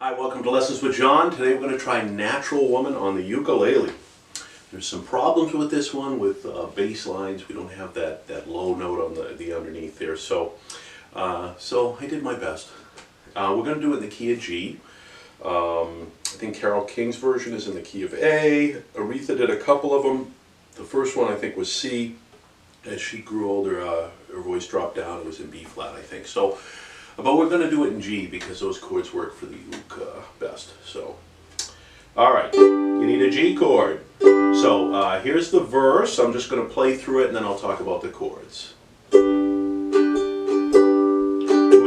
Hi, welcome to Lessons with John. Today we're going to try Natural Woman on the ukulele. There's some problems with this one with bass lines. We don't have that low note on the underneath there, so I did my best. We're going to do it in the key of G. I think Carole King's version is in the key of A. Aretha did a couple of them. The first one I think was C. As she grew older, her voice dropped down. It was in B flat, I think. So, but we're going to do it in G because those chords work for the uke best. So, all right, you need a G chord. So here's the verse. I'm just going to play through it and then I'll talk about the chords. To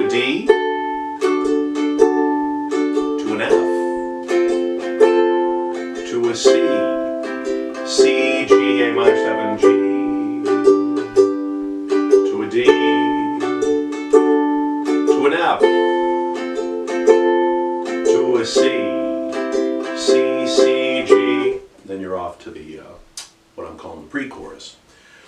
a D, to an F, to a C, C, G, A minor 7, G, to a D, to an F, to a C, C, C, G, then you're off to the, what I'm calling the pre-chorus.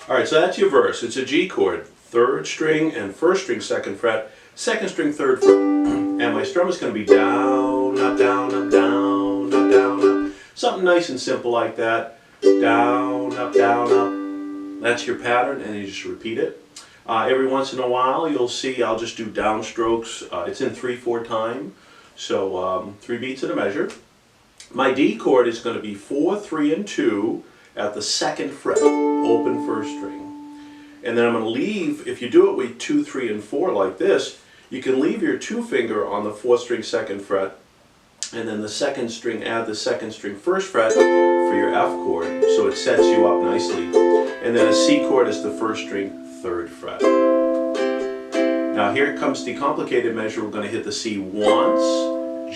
Alright, so that's your verse. It's a G chord, 3rd string and 1st string 2nd fret, 2nd string 3rd fret. And my strum is going to be down, up, down, up, down, up, down, up. Something nice and simple like that. Down, up, down, up. That's your pattern, and you just repeat it. Every once in a while, you'll see I'll just do downstrokes. It's in 3/4 time, so 3 beats in a measure. My D chord is going to be 4, 3, and 2 at the 2nd fret, open 1st string. And then I'm going to leave, if you do it with 2, 3, and 4 like this, you can leave your 2 finger on the 4th string 2nd fret, and then the 2nd string, add the 2nd string 1st fret for your F chord, so it sets you up nicely. And then a C chord is the 1st string 3rd fret. Now here comes the complicated measure. We're going to hit the C once,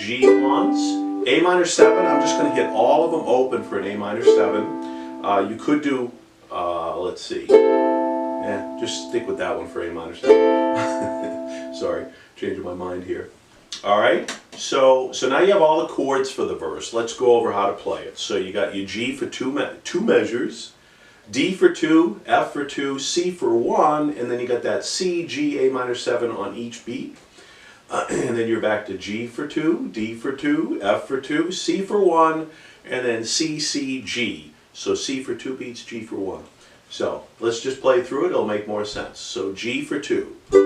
G once, A minor 7. I'm just going to hit all of them open for an A minor 7. You could do, let's see, just stick with that one for A minor 7. Sorry, changing my mind here. Alright, so now you have all the chords for the verse. Let's go over how to play it. So you got your G for two measures, D for 2, F for 2, C for 1, and then you got that C, G, A minor 7 on each beat. And then you're back to G for 2, D for 2, F for 2, C for 1, and then C, C, G. So C for 2 beats, G for 1. So let's just play through it, it'll make more sense. So G for 2, D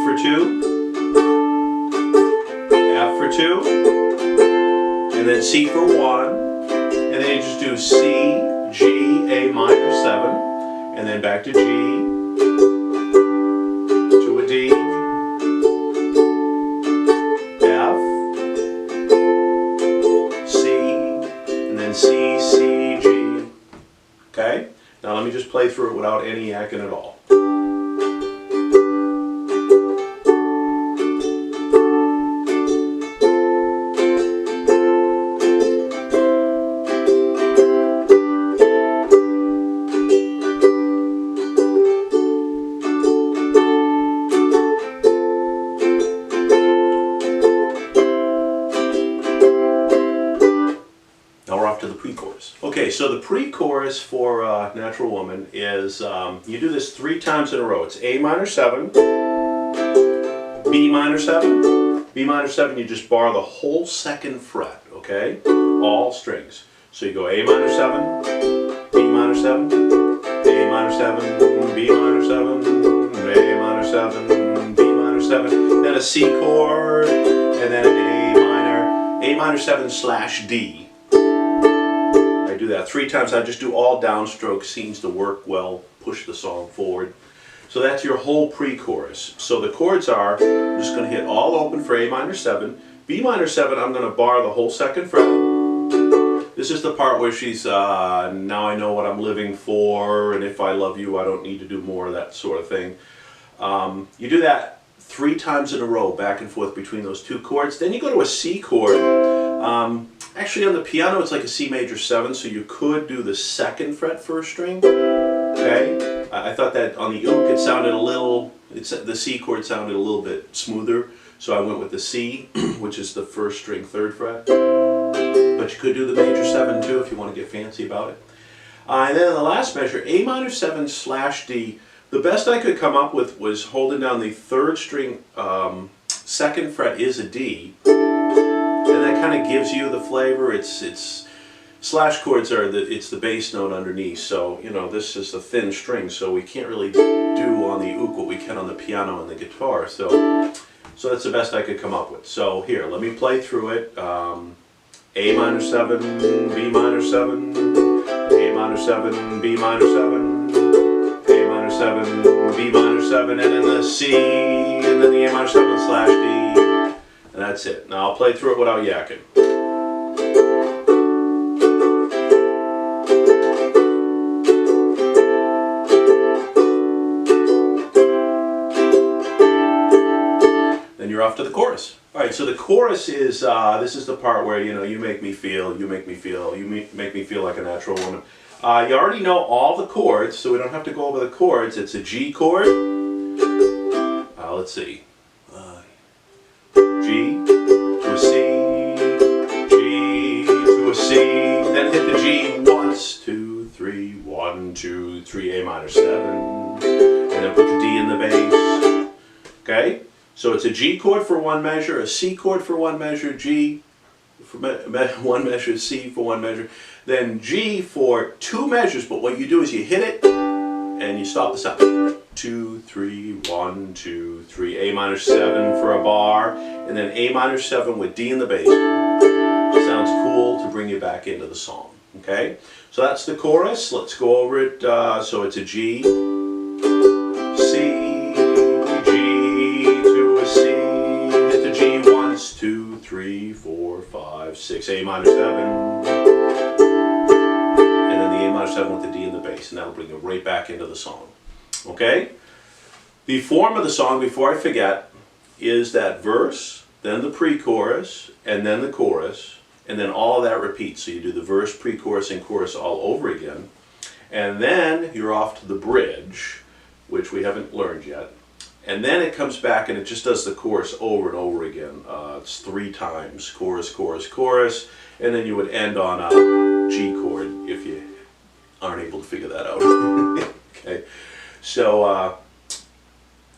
for 2, F for 2, and then C for 1. And then you just do C, G, A minor 7, and then back to G, to a D, F, C, and then C, C, G. Okay? Now let me just play through it without any yakking at all. Now we're off to the pre-chorus. Okay, so the pre-chorus for Natural Woman is, you do this 3 times in a row. It's A minor 7, B minor 7, B minor 7, you just bar the whole 2nd fret, okay? All strings. So you go A minor 7, B minor 7, A minor 7, B minor 7, A minor 7, B minor 7, then a C chord, and then an A minor 7 / D. I do that 3 times. I just do all downstroke, seems to work well, push the song forward. So that's your whole pre-chorus. So the chords are, I'm just going to hit all open for A minor 7. B minor 7, I'm going to bar the whole 2nd fret. This is the part where she's, now I know what I'm living for, and if I love you, I don't need to do more, that sort of thing. You do that 3 times in a row, back and forth between those 2 chords. Then you go to a C chord. Actually on the piano it's like a C major 7, so you could do the 2nd fret 1st string. Okay? I thought that on the uke it sounded a little, the C chord sounded a little bit smoother, so I went with the C, which is the 1st string 3rd fret. But you could do the major 7 too if you want to get fancy about it. And then in the last measure, A minor 7 / D. The best I could come up with was holding down the 3rd string second fret is a D, and that kind of gives you the flavor. It's slash chords are it's the bass note underneath, so you know this is a thin string, so we can't really do on the uke what we can on the piano and the guitar. So that's the best I could come up with. So here, let me play through it. A minor 7, B minor 7, A minor 7, B minor 7, A minor 7, B minor 7, and then the C, and then the A minor 7 slash D, and that's it. Now I'll play through it without yakking. You're off to the chorus. All right, so the chorus is this is the part where you make me feel, you make me feel, you make me feel like a natural woman. You already know all the chords, so we don't have to go over the chords. It's a G chord. Let's see, G to a C, G to a C, then hit the G once, 2, 3, 1, 2, 3, A minor 7, and then put the D in the bass. Okay. So it's a G chord for one measure, a C chord for one measure, G for one measure, C for one measure, then G for two measures, but what you do is you hit it and you stop the sound. 2, 3, 1, 2, 3, A minor 7 for a bar, and then A minor 7 with D in the bass. Sounds cool to bring you back into the song, okay? So that's the chorus. Let's go over it. So it's a G, C, 2, 3, 4, 5, 6, A minor 7, and then the A minor 7 with the D in the bass, and that'll bring you right back into the song. Okay? The form of the song, before I forget, is that verse, then the pre-chorus, and then the chorus, and then all of that repeats. So you do the verse, pre-chorus, and chorus all over again, and then you're off to the bridge, which we haven't learned yet. And then it comes back and it just does the chorus over and over again. It's 3 times, chorus, chorus, chorus, and then you would end on a G chord if you aren't able to figure that out. Okay, so all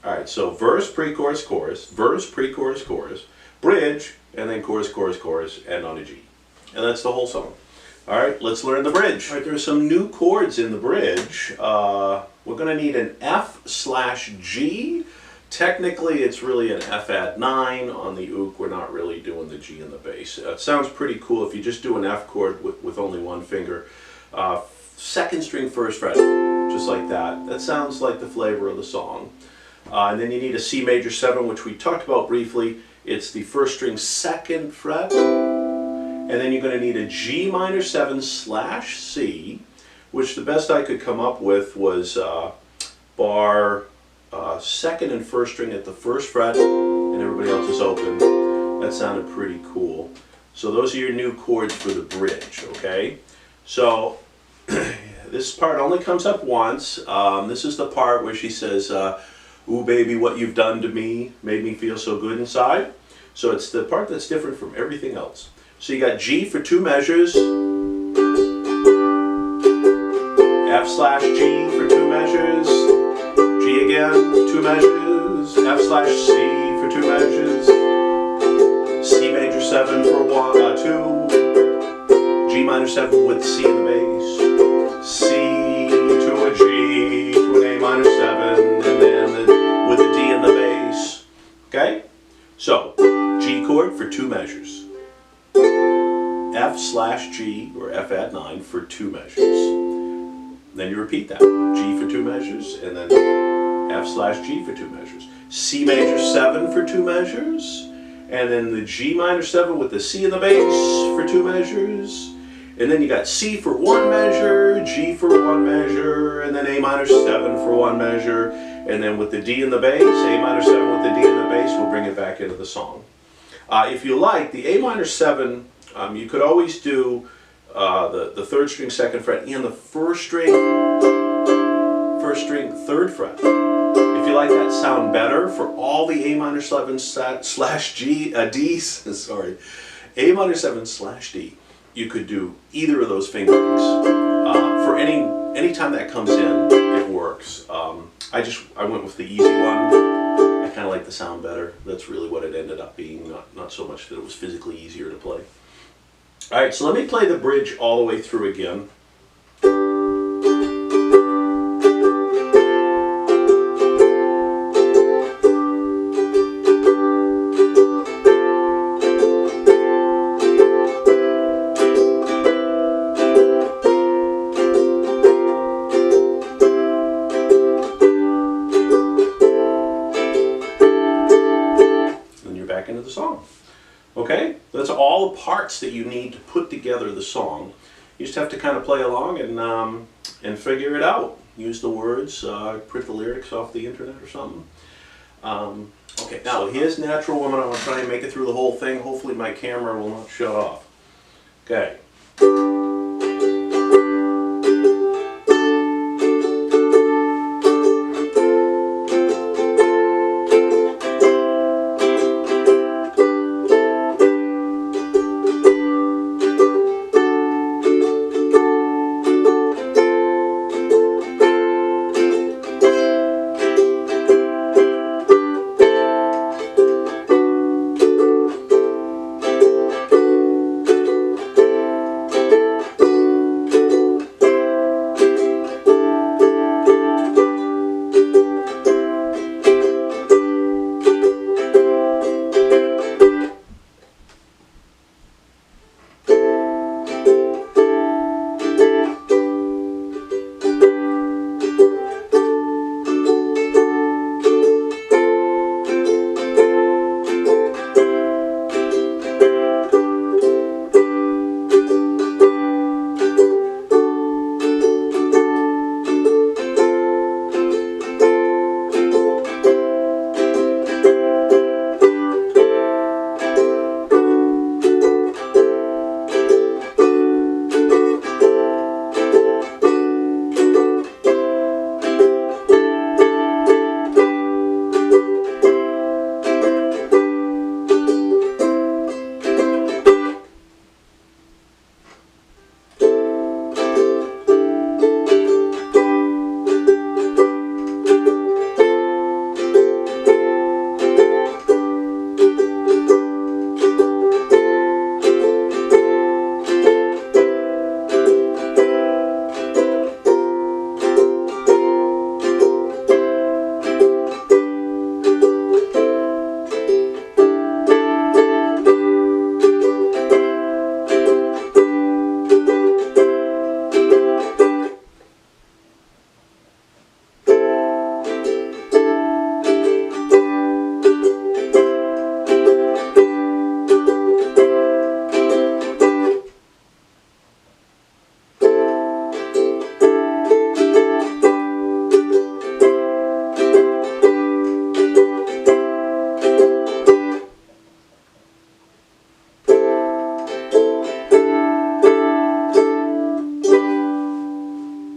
right, so verse, pre-chorus, chorus, verse, pre-chorus, chorus, bridge, and then chorus, chorus, chorus, end on a G. And that's the whole song. All right, let's learn the bridge. All right, there are some new chords in the bridge. We're going to need an F/G. Technically, it's really an F add 9 on the uke. We're not really doing the G in the bass. It sounds pretty cool if you just do an F chord with only one finger. Second string, first fret, just like that. That sounds like the flavor of the song. And then you need a C major 7, which we talked about briefly. It's the first string, second fret. And then you're going to need a G minor 7 slash C, which the best I could come up with was bar second and first string at the first fret, and everybody else is open. That sounded pretty cool. So those are your new chords for the bridge, okay? So this part only comes up once. This is the part where she says, ooh baby, what you've done to me made me feel so good inside. So it's the part that's different from everything else. So you got G for 2 measures, F/G for 2 measures, G again, 2 measures, F/C for 2 measures, C major 7 for 2, G minor 7 with C in the bass, C to a G to an A minor 7, and then with a D in the bass. Okay? So, G chord for 2 measures. F/G, or F add 9, for 2 measures. Then you repeat that. G for 2 measures, and then F/G for 2 measures. C major 7 for 2 measures, and then the G minor 7 with the C in the bass for 2 measures. And then you got C for 1 measure, G for 1 measure, and then A minor 7 for 1 measure. And then with the D in the bass, A minor 7 with the D in the bass, we'll bring it back into the song. If you like, the A minor 7, you could always do the third string, second fret, and the first string, third fret. If you like that sound better, for all the A minor 7 slash G, D's, sorry, A minor 7 slash D, you could do either of those fingerings. For any time that comes in, it works. I went with the easy one. I kind of like the sound better. That's really what it ended up being, not so much that it was physically easier to play. All right, so let me play the bridge all the way through again. Back into the song. Okay, that's all the parts that you need to put together the song. You just have to kind of play along and figure it out. Use the words, print the lyrics off the internet or something. Okay, now here's Natural Woman. I'm going to try and make it through the whole thing. Hopefully my camera will not shut off. Okay.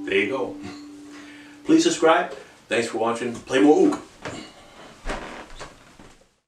There you go. Please subscribe. Thanks for watching. Play more ook.